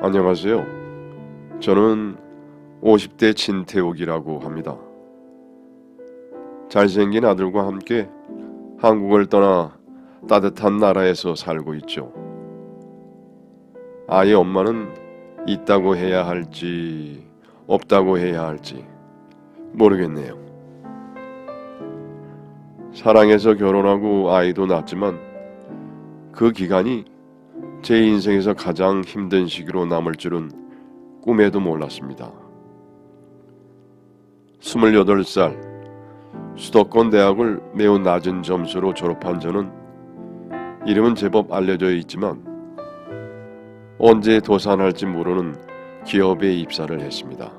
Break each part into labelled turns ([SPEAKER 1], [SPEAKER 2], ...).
[SPEAKER 1] 안녕하세요. 저는 50대 진태욱이라고 합니다. 잘생긴 아들과 함께 한국을 떠나 따뜻한 나라에서 살고 있죠. 아이의 엄마는 있다고 해야 할지 없다고 해야 할지 모르겠네요. 사랑해서 결혼하고 아이도 낳았지만 그 기간이 제 인생에서 가장 힘든 시기로 남을 줄은 꿈에도 몰랐습니다. 28살 수도권 대학을 매우 낮은 점수로 졸업한 저는 이름은 제법 알려져 있지만 언제 도산할지 모르는 기업에 입사를 했습니다.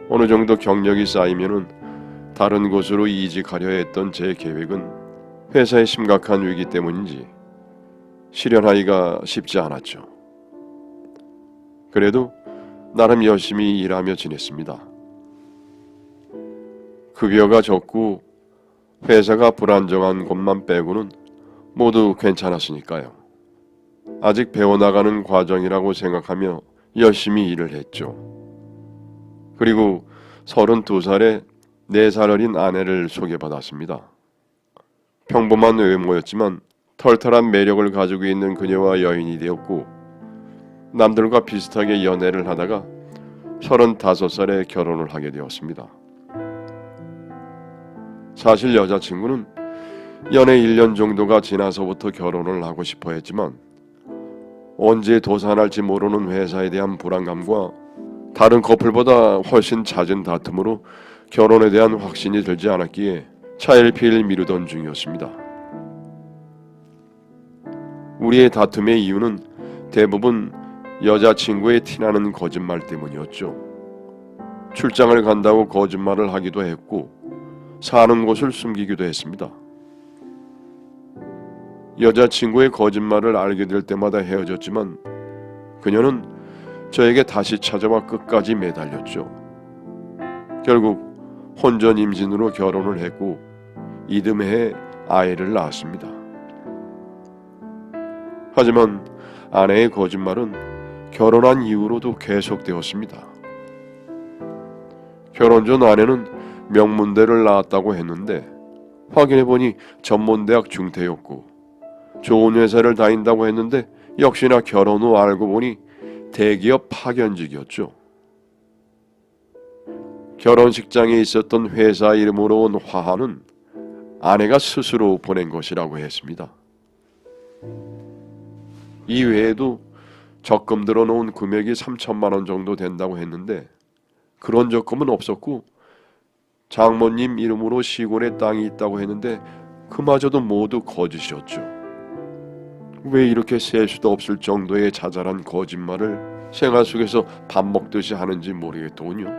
[SPEAKER 1] 어느 정도 경력이 쌓이면은 다른 곳으로 이직하려 했던 제 계획은 회사의 심각한 위기 때문인지 실현하기가 쉽지 않았죠. 그래도 나름 열심히 일하며 지냈습니다. 급여가 적고 회사가 불안정한 곳만 빼고는 모두 괜찮았으니까요. 아직 배워나가는 과정이라고 생각하며 열심히 일을 했죠. 그리고 32살에 4살 어린 아내를 소개받았습니다. 평범한 외모였지만 털털한 매력을 가지고 있는 그녀와 여인이 되었고 남들과 비슷하게 연애를 하다가 35살에 결혼을 하게 되었습니다. 사실 여자친구는 연애 1년 정도가 지나서부터 결혼을 하고 싶어 했지만 언제 도산할지 모르는 회사에 대한 불안감과 다른 커플보다 훨씬 잦은 다툼으로 결혼에 대한 확신이 들지 않았기에 차일피일 미루던 중이었습니다. 우리의 다툼의 이유는 대부분 여자친구의 티나는 거짓말 때문이었죠. 출장을 간다고 거짓말을 하기도 했고 사는 곳을 숨기기도 했습니다. 여자친구의 거짓말을 알게 될 때마다 헤어졌지만 그녀는 저에게 다시 찾아와 끝까지 매달렸죠. 결국 혼전 임신으로 결혼을 했고 이듬해에 아이를 낳았습니다. 하지만 아내의 거짓말은 결혼한 이후로도 계속되었습니다. 결혼 전 아내는 명문대를 나왔다고 했는데 확인해보니 전문대학 중퇴였고 좋은 회사를 다닌다고 했는데 역시나 결혼 후 알고 보니 대기업 파견직이었죠. 결혼식장에 있었던 회사 이름으로 온 화환은 아내가 스스로 보낸 것이라고 했습니다. 이 외에도 적금 들어놓은 금액이 3천만 원 정도 된다고 했는데 그런 적금은 없었고 장모님 이름으로 시골에 땅이 있다고 했는데 그마저도 모두 거짓이었죠. 왜 이렇게 셀 수도 없을 정도의 자잘한 거짓말을 생활 속에서 밥 먹듯이 하는지 모르겠더군요.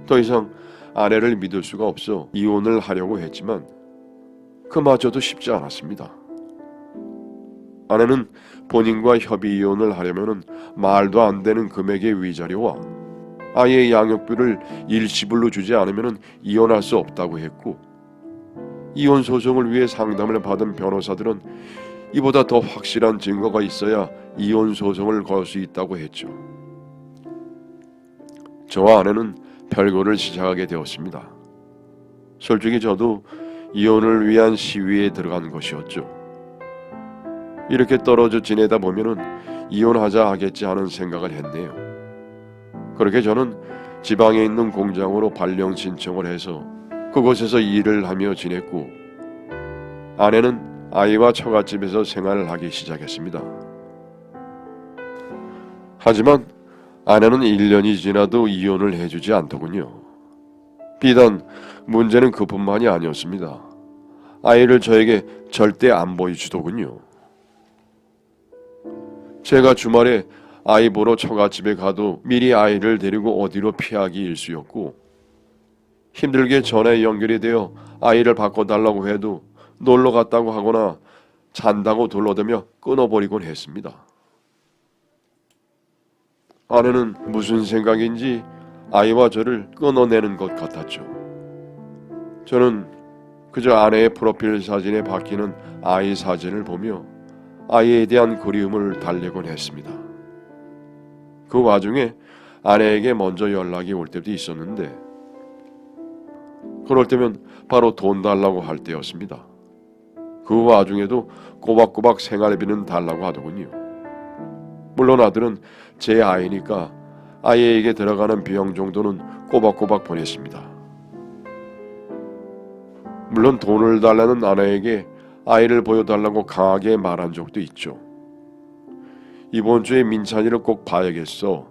[SPEAKER 1] 더 이상 아내를 믿을 수가 없어 이혼을 하려고 했지만 그마저도 쉽지 않았습니다. 아내는 본인과 협의 이혼을 하려면 말도 안 되는 금액의 위자료와 아이의 양육비를 일시불로 주지 않으면 이혼할 수 없다고 했고 이혼 소송을 위해 상담을 받은 변호사들은 이보다 더 확실한 증거가 있어야 이혼 소송을 걸 수 있다고 했죠. 저와 아내는 별거를 시작하게 되었습니다. 솔직히 저도 이혼을 위한 시위에 들어간 것이었죠. 이렇게 떨어져 지내다 보면은 이혼하자 하겠지 하는 생각을 했네요. 그렇게 저는 지방에 있는 공장으로 발령 신청을 해서 그곳에서 일을 하며 지냈고 아내는 아이와 처갓집에서 생활을 하기 시작했습니다. 하지만 아내는 1년이 지나도 이혼을 해주지 않더군요. 비단 문제는 그뿐만이 아니었습니다. 아이를 저에게 절대 안 보여주더군요. 제가 주말에 아이 보러 처갓집에 가도 미리 아이를 데리고 어디로 피하기 일쑤였고 힘들게 전화에 연결이 되어 아이를 바꿔달라고 해도 놀러 갔다고 하거나 잔다고 둘러대며 끊어버리곤 했습니다. 아내는 무슨 생각인지 아이와 저를 끊어내는 것 같았죠. 저는 그저 아내의 프로필 사진에 바뀌는 아이 사진을 보며 아이에 대한 그리움을 달래곤 했습니다. 그 와중에 아내에게 먼저 연락이 올 때도 있었는데 그럴 때면 바로 돈 달라고 할 때였습니다. 그 와중에도 꼬박꼬박 생활비는 달라고 하더군요. 물론 아들은 제 아이니까 아이에게 들어가는 비용 정도는 꼬박꼬박 보냈습니다. 물론 돈을 달라는 아내에게 아이를 보여달라고 강하게 말한 적도 있죠. 이번 주에 민찬이를 꼭 봐야겠어.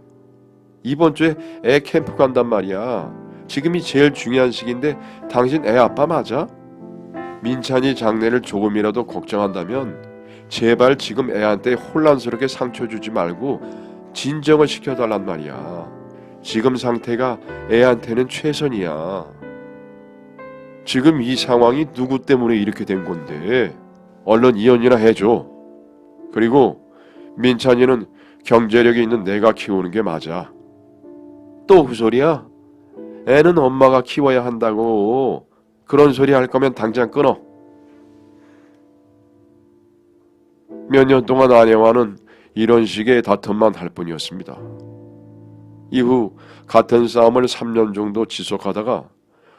[SPEAKER 1] 이번 주에 애 캠프 간단 말이야. 지금이 제일 중요한 시기인데 당신 애 아빠 맞아? 민찬이 장래를 조금이라도 걱정한다면 제발 지금 애한테 혼란스럽게 상처 주지 말고 진정을 시켜달란 말이야. 지금 상태가 애한테는 최선이야. 지금 이 상황이 누구 때문에 이렇게 된 건데 얼른 이혼이나 해줘. 그리고 민찬이는 경제력이 있는 내가 키우는 게 맞아. 또 후소리야? 애는 엄마가 키워야 한다고. 그런 소리 할 거면 당장 끊어. 몇 년 동안 아내와는 이런 식의 다툼만 할 뿐이었습니다. 이후 같은 싸움을 3년 정도 지속하다가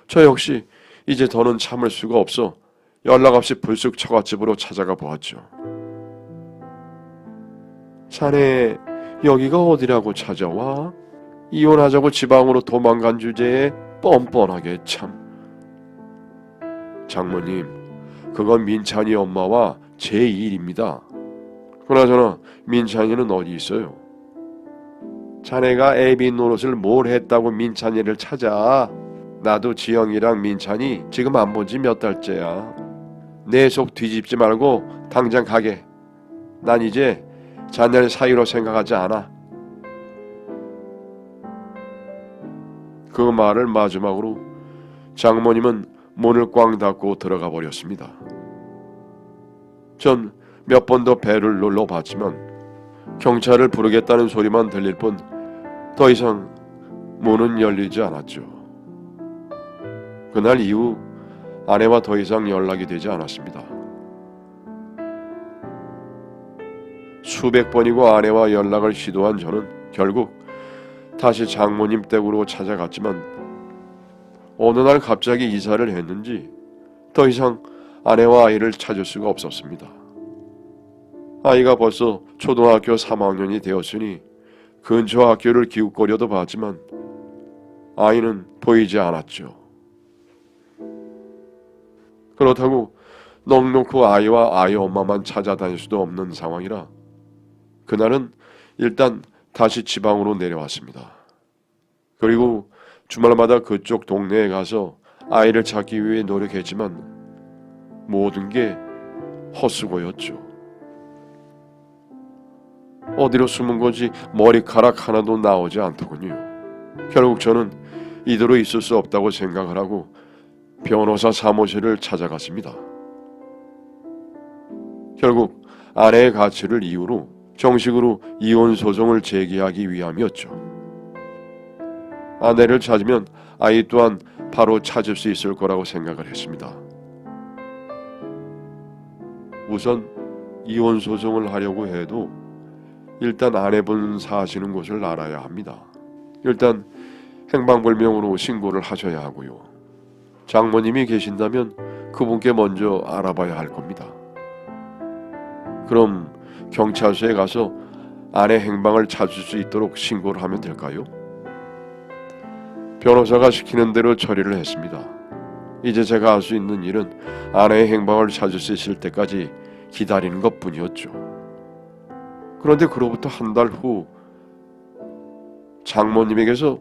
[SPEAKER 1] 저 역시 이제 더는 참을 수가 없어 연락 없이 불쑥 처갓집으로 찾아가 보았죠. 자네 여기가 어디라고 찾아와? 이혼하자고 지방으로 도망간 주제에 뻔뻔하게 참. 장모님, 그건 민찬이 엄마와 제 일입니다. 그나저나 민찬이는 어디 있어요? 자네가 애비 노릇을 뭘 했다고 민찬이를 찾아? 나도 지영이랑 민찬이 지금 안 본 지 몇 달째야. 내 속 뒤집지 말고 당장 가게. 난 이제 자네를 사이로 생각하지 않아. 그 말을 마지막으로 장모님은 문을 꽝 닫고 들어가 버렸습니다. 전 몇 번 더 배를 눌러봤지만 경찰을 부르겠다는 소리만 들릴 뿐 더 이상 문은 열리지 않았죠. 그날 이후 아내와 더 이상 연락이 되지 않았습니다. 수백 번이고 아내와 연락을 시도한 저는 결국 다시 장모님 댁으로 찾아갔지만 어느 날 갑자기 이사를 했는지 더 이상 아내와 아이를 찾을 수가 없었습니다. 아이가 벌써 초등학교 3학년이 되었으니 근처 학교를 기웃거려도 봤지만 아이는 보이지 않았죠. 그렇다고 넉넉히 아이와 아이 엄마만 찾아다닐 수도 없는 상황이라 그날은 일단 다시 지방으로 내려왔습니다. 그리고 주말마다 그쪽 동네에 가서 아이를 찾기 위해 노력했지만 모든 게 헛수고였죠. 어디로 숨은 건지 머리카락 하나도 나오지 않더군요. 결국 저는 이대로 있을 수 없다고 생각을 하고 변호사 사무실을 찾아갔습니다. 결국 아내의 가출을 이유로 정식으로 이혼 소송을 제기하기 위함이었죠. 아내를 찾으면 아이 또한 바로 찾을 수 있을 거라고 생각을 했습니다. 우선 이혼 소송을 하려고 해도 일단 아내분 사시는 곳을 알아야 합니다. 일단 행방불명으로 신고를 하셔야 하고요. 장모님이 계신다면 그분께 먼저 알아봐야 할 겁니다. 그럼 경찰서에 가서 아내 행방을 찾을 수 있도록 신고를 하면 될까요? 변호사가 시키는 대로 처리를 했습니다. 이제 제가 할 수 있는 일은 아내의 행방을 찾을 수 있을 때까지 기다리는 것뿐이었죠. 그런데 그로부터 한 달 후 장모님에게서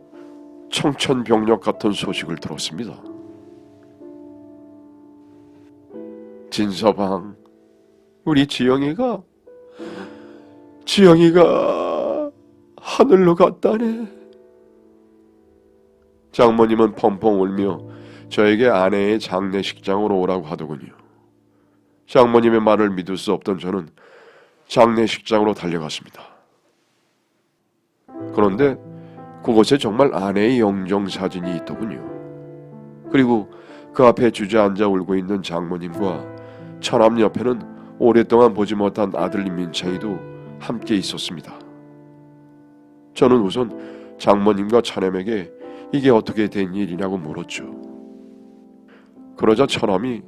[SPEAKER 1] 청천벽력 같은 소식을 들었습니다. 진서방, 우리 지영이가 하늘로 갔다네. 장모님은 펑펑 울며 저에게 아내의 장례식장으로 오라고 하더군요. 장모님의 말을 믿을 수 없던 저는 장례식장으로 달려갔습니다. 그런데 그곳에 정말 아내의 영정사진이 있더군요. 그리고 그 앞에 주저앉아 울고 있는 장모님과 처남 옆에는 오랫동안 보지 못한 아들 민창이도 함께 있었습니다. 저는 우선 장모님과 처남에게 이게 어떻게 된 일이냐고 물었죠. 그러자 처남이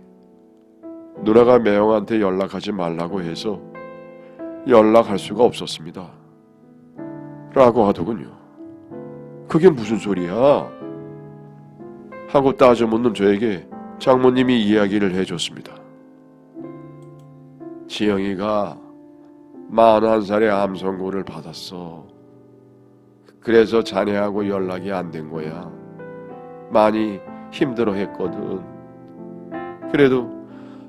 [SPEAKER 1] 누나가 매형한테 연락하지 말라고 해서 연락할 수가 없었습니다 라고 하더군요. 그게 무슨 소리야? 하고 따져 묻는 저에게 장모님이 이야기를 해줬습니다. 지영이가 41살에 암 선고를 받았어. 그래서 자네하고 연락이 안 된 거야. 많이 힘들어 했거든. 그래도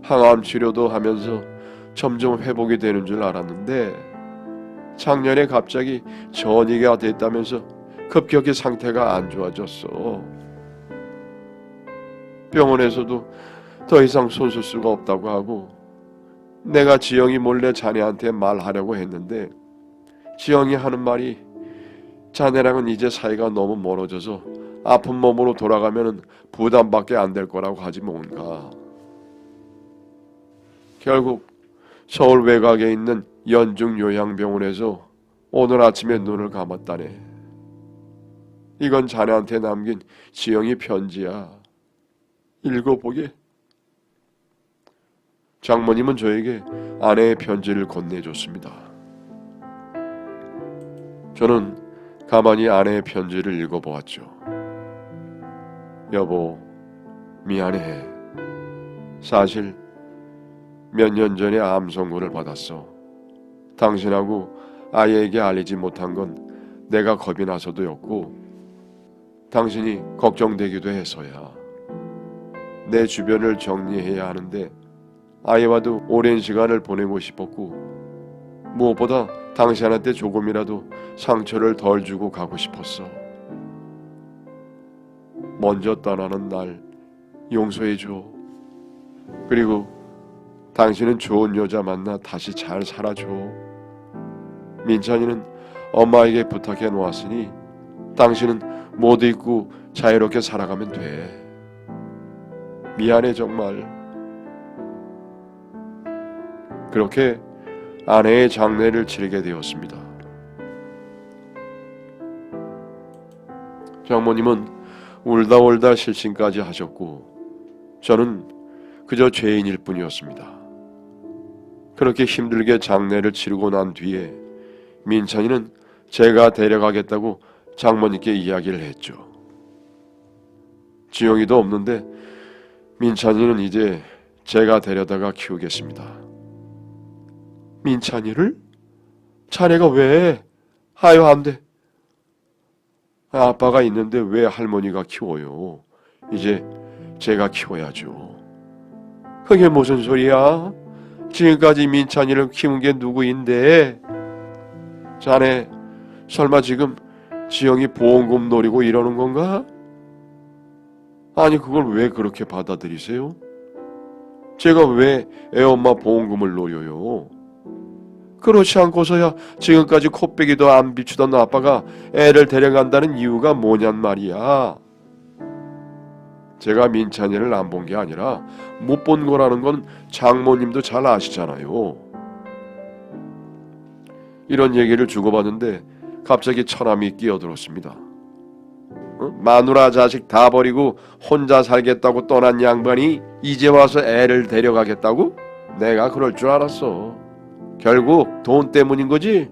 [SPEAKER 1] 항암 치료도 하면서 점점 회복이 되는 줄 알았는데 작년에 갑자기 전이가 됐다면서 급격히 상태가 안 좋아졌어. 병원에서도 더 이상 손 쓸 수가 없다고 하고 내가 지영이 몰래 자네한테 말하려고 했는데 지영이 하는 말이 자네랑은 이제 사이가 너무 멀어져서 아픈 몸으로 돌아가면 부담밖에 안 될 거라고 하지 뭔가. 결국 서울 외곽에 있는 연중요양병원에서 오늘 아침에 눈을 감았다네. 이건 자네한테 남긴 지영이 편지야. 읽어보게. 장모님은 저에게 아내의 편지를 건네줬습니다. 저는 가만히 아내의 편지를 읽어보았죠. 여보, 미안해. 사실 몇 년 전에 암 선고를 받았어. 당신하고 아이에게 알리지 못한 건 내가 겁이 나서도였고 당신이 걱정되기도 해서야. 내 주변을 정리해야 하는데 아이와도 오랜 시간을 보내고 싶었고 무엇보다 당신한테 조금이라도 상처를 덜 주고 가고 싶었어. 먼저 떠나는 날 용서해줘. 그리고 당신은 좋은 여자 만나 다시 잘 살아줘. 민찬이는 엄마에게 부탁해 놓았으니 당신은 모두 잊고 자유롭게 살아가면 돼. 미안해 정말. 그렇게 아내의 장례를 치르게 되었습니다. 장모님은 울다 실신까지 하셨고 저는 그저 죄인일 뿐이었습니다. 그렇게 힘들게 장례를 치르고 난 뒤에 민찬이는 제가 데려가겠다고 장모님께 이야기를 했죠. 지영이도 없는데 민찬이는 이제 제가 데려다가 키우겠습니다. 민찬이를? 자네가 왜? 아유 안 돼. 아빠가 있는데 왜 할머니가 키워요? 이제 제가 키워야죠. 그게 무슨 소리야? 지금까지 민찬이를 키운 게 누구인데? 자네 설마 지금 지영이 보험금 노리고 이러는 건가? 아니 그걸 왜 그렇게 받아들이세요? 제가 왜 애엄마 보험금을 노려요? 그렇지 않고서야 지금까지 코빼기도 안 비추던 아빠가 애를 데려간다는 이유가 뭐냔 말이야. 제가 민찬이를 안 본 게 아니라 못 본 거라는 건 장모님도 잘 아시잖아요. 이런 얘기를 주고받는데 갑자기 처남이 끼어들었습니다. 마누라 자식 다 버리고 혼자 살겠다고 떠난 양반이 이제 와서 애를 데려가겠다고? 내가 그럴 줄 알았어. 결국 돈 때문인 거지?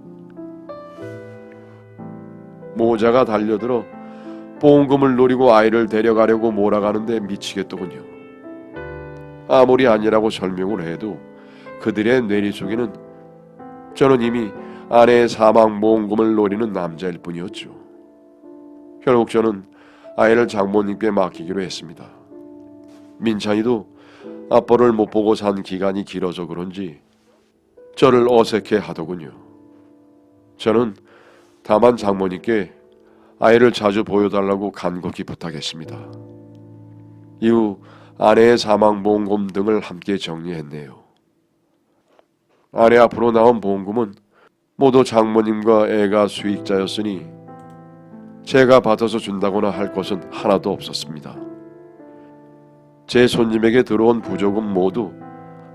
[SPEAKER 1] 모자가 달려들어 보험금을 노리고 아이를 데려가려고 몰아가는데 미치겠더군요. 아무리 아니라고 설명을 해도 그들의 뇌리 속에는 저는 이미 아내의 사망 보험금을 노리는 남자일 뿐이었죠. 결국 저는 아이를 장모님께 맡기기로 했습니다. 민찬이도 아빠를 못 보고 산 기간이 길어서 그런지 저를 어색해 하더군요. 저는 다만 장모님께 아이를 자주 보여달라고 간곡히 부탁했습니다. 이후 아내의 사망보험금 등을 함께 정리했네요. 아내 앞으로 나온 보험금은 모두 장모님과 애가 수익자였으니 제가 받아서 준다거나 할 것은 하나도 없었습니다. 제 손님에게 들어온 부조금 모두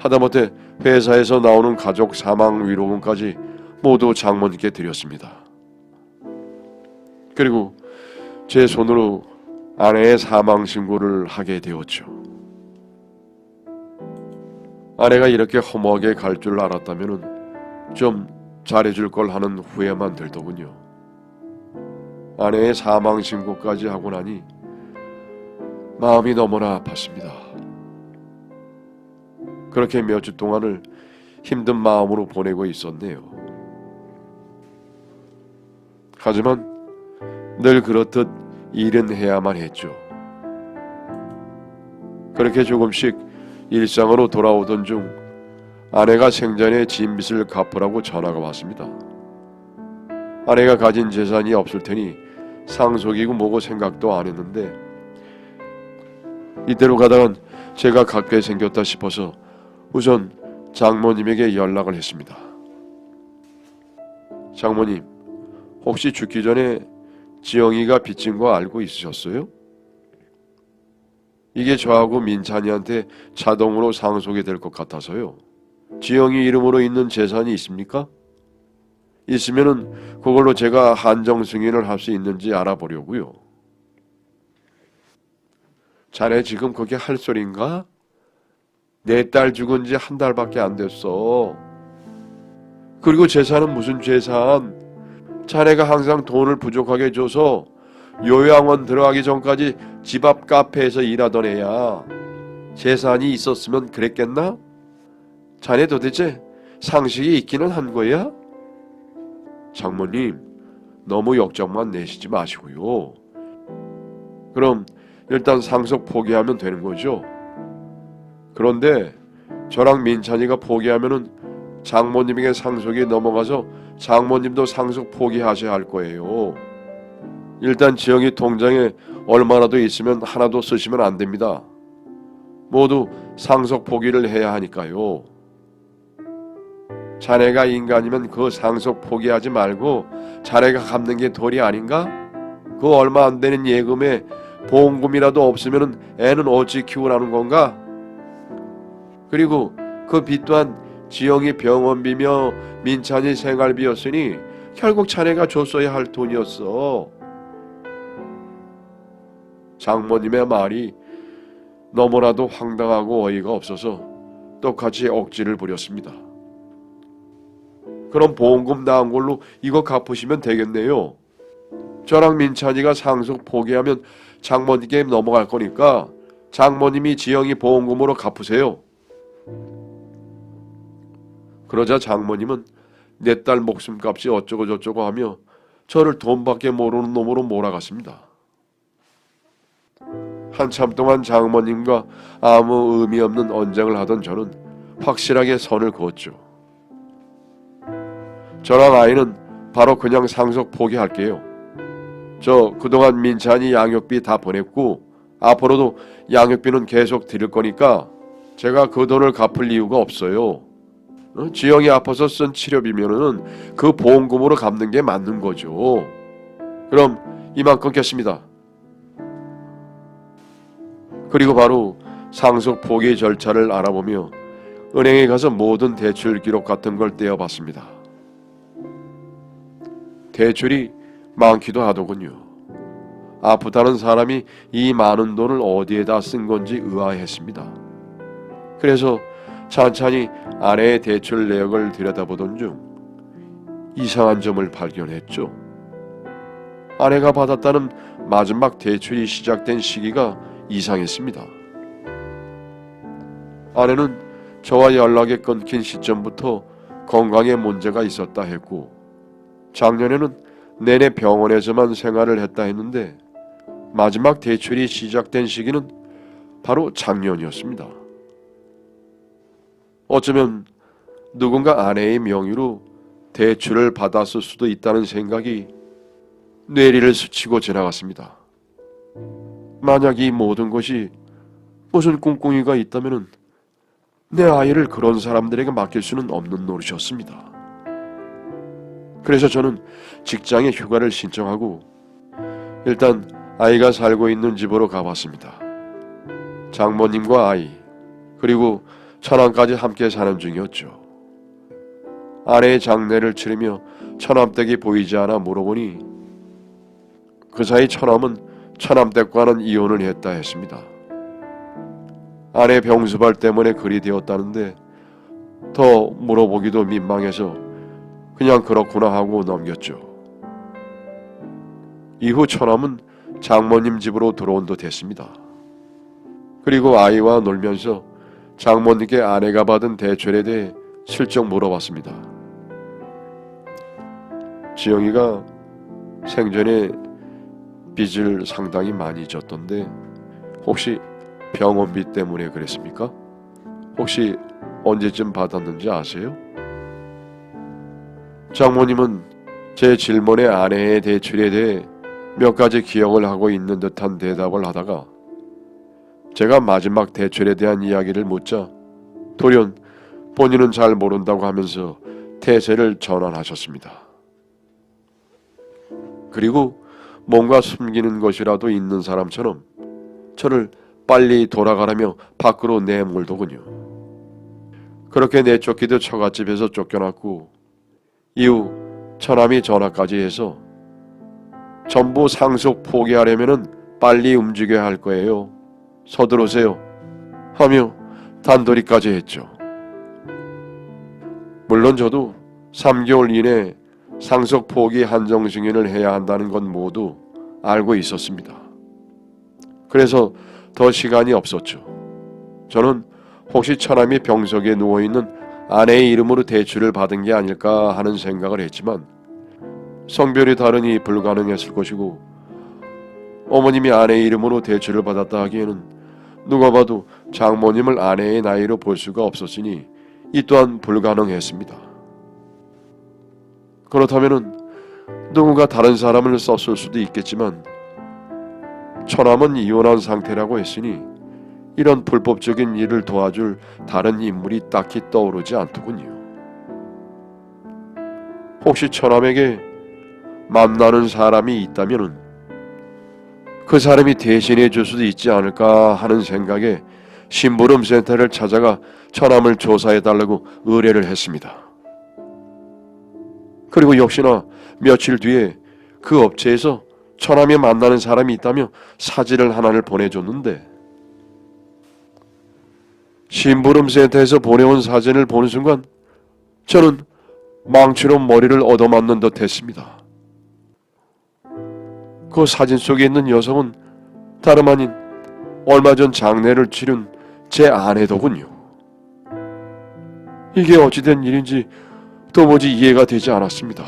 [SPEAKER 1] 하다못해 회사에서 나오는 가족 사망 위로금까지 모두 장모님께 드렸습니다. 그리고 제 손으로 아내의 사망 신고를 하게 되었죠. 아내가 이렇게 허무하게 갈 줄 알았다면 좀 잘해줄 걸 하는 후회만 들더군요. 아내의 사망 신고까지 하고 나니 마음이 너무나 아팠습니다. 그렇게 몇 주 동안을 힘든 마음으로 보내고 있었네요. 하지만 늘 그렇듯 일은 해야만 했죠. 그렇게 조금씩 일상으로 돌아오던 중 아내가 생전에 진 빚을 갚으라고 전화가 왔습니다. 아내가 가진 재산이 없을 테니 상속이고 뭐고 생각도 안 했는데 이대로 가다간 제가 갖게 생겼다 싶어서 우선 장모님에게 연락을 했습니다. 장모님, 혹시 죽기 전에 지영이가 빚진 거 알고 있으셨어요? 이게 저하고 민찬이한테 자동으로 상속이 될 것 같아서요. 지영이 이름으로 있는 재산이 있습니까? 있으면은 그걸로 제가 한정 승인을 할 수 있는지 알아보려고요. 자네 지금 그게 할 소린가? 내 딸 죽은 지 한 달밖에 안 됐어. 그리고 재산은 무슨 재산? 자네가 항상 돈을 부족하게 줘서 요양원 들어가기 전까지 집 앞 카페에서 일하던 애야. 재산이 있었으면 그랬겠나? 자네 도대체 상식이 있기는 한 거야? 장모님, 너무 역정만 내시지 마시고요. 그럼 일단 상속 포기하면 되는 거죠? 그런데 저랑 민찬이가 포기하면은 장모님에게 상속이 넘어가서 장모님도 상속 포기하셔야 할 거예요. 일단 지영이 통장에 얼마라도 있으면 하나도 쓰시면 안 됩니다. 모두 상속 포기를 해야 하니까요. 자네가 인간이면 그 상속 포기하지 말고 자네가 갚는 게 도리 아닌가? 그 얼마 안 되는 예금에 보험금이라도 없으면 애는 어찌 키우라는 건가? 그리고 그 빚 또한 지영이 병원비며 민찬이 생활비였으니 결국 자네가 줬어야 할 돈이었어. 장모님의 말이 너무나도 황당하고 어이가 없어서 똑같이 억지를 부렸습니다. 그럼 보험금 나온 걸로 이거 갚으시면 되겠네요. 저랑 민찬이가 상속 포기하면 장모님께 넘어갈 거니까 장모님이 지영이 보험금으로 갚으세요. 그러자 장모님은 내 딸 목숨값이 어쩌고 저쩌고 하며 저를 돈밖에 모르는 놈으로 몰아갔습니다. 한참 동안 장모님과 아무 의미 없는 언쟁을 하던 저는 확실하게 선을 그었죠. 저랑 아이는 바로 그냥 상속 포기할게요. 저 그동안 민찬이 양육비 다 보냈고 앞으로도 양육비는 계속 드릴 거니까 제가 그 돈을 갚을 이유가 없어요. 지영이 아파서 쓴 치료비면은 그 보험금으로 갚는 게 맞는 거죠. 그럼 이만 끊겠습니다. 그리고 바로 상속 포기 절차를 알아보며 은행에 가서 모든 대출 기록 같은 걸 떼어봤습니다. 대출이 많기도 하더군요. 아프다는 사람이 이 많은 돈을 어디에다 쓴 건지 의아했습니다. 그래서 천천히 아내의 대출 내역을 들여다보던 중 이상한 점을 발견했죠. 아내가 받았다는 마지막 대출이 시작된 시기가 이상했습니다. 아내는 저와 연락이 끊긴 시점부터 건강에 문제가 있었다 했고 작년에는 내내 병원에서만 생활을 했다 했는데 마지막 대출이 시작된 시기는 바로 작년이었습니다. 어쩌면 누군가 아내의 명의로 대출을 받았을 수도 있다는 생각이 뇌리를 스치고 지나갔습니다. 만약 이 모든 것이 무슨 꿍꿍이가 있다면 내 아이를 그런 사람들에게 맡길 수는 없는 노릇이었습니다. 그래서 저는 직장에 휴가를 신청하고 일단 아이가 살고 있는 집으로 가봤습니다. 장모님과 아이 그리고 처남까지 함께 사는 중이었죠. 아내의 장례를 치르며 처남댁이 보이지 않아 물어보니 그 사이 처남은 처남댁과는 이혼을 했다 했습니다. 아내 병수발 때문에 그리 되었다는데 더 물어보기도 민망해서 그냥 그렇구나 하고 넘겼죠. 이후 처남은 장모님 집으로 들어온 듯 했습니다. 그리고 아이와 놀면서 장모님께 아내가 받은 대출에 대해 슬쩍 물어봤습니다. 지영이가 생전에 빚을 상당히 많이 졌던데 혹시 병원비 때문에 그랬습니까? 혹시 언제쯤 받았는지 아세요? 장모님은 제 질문에 아내의 대출에 대해 몇 가지 기억을 하고 있는 듯한 대답을 하다가 제가 마지막 대출에 대한 이야기를 묻자 돌연 본인은 잘 모른다고 하면서 태세를 전환하셨습니다. 그리고 뭔가 숨기는 것이라도 있는 사람처럼 저를 빨리 돌아가라며 밖으로 내몰더군요. 그렇게 내쫓기도 처갓집에서 쫓겨났고 이후 처남이 전화까지 해서 전부 상속 포기하려면 빨리 움직여야 할 거예요. 서두르세요. 하며 단도리까지 했죠. 물론 저도 3개월 이내 상속 포기 한정 승인을 해야 한다는 건 모두 알고 있었습니다. 그래서 더 시간이 없었죠. 저는 혹시 처남이 병석에 누워있는 아내의 이름으로 대출을 받은 게 아닐까 하는 생각을 했지만 성별이 다르니 불가능했을 것이고 어머님이 아내의 이름으로 대출을 받았다 하기에는 누가 봐도 장모님을 아내의 나이로 볼 수가 없었으니 이 또한 불가능했습니다. 그렇다면 누군가 다른 사람을 썼을 수도 있겠지만 처남은 이혼한 상태라고 했으니 이런 불법적인 일을 도와줄 다른 인물이 딱히 떠오르지 않더군요. 혹시 처남에게 만나는 사람이 있다면 그 사람이 대신해 줄 수도 있지 않을까 하는 생각에 심부름센터를 찾아가 처남을 조사해달라고 의뢰를 했습니다. 그리고 역시나 며칠 뒤에 그 업체에서 처남이 만나는 사람이 있다며 사진을 하나를 보내줬는데 심부름센터에서 보내온 사진을 보는 순간 저는 망치로 머리를 얻어맞는 듯 했습니다. 그 사진 속에 있는 여성은 다름 아닌 얼마 전 장례를 치른 제 아내더군요. 이게 어찌된 일인지 도무지 이해가 되지 않았습니다.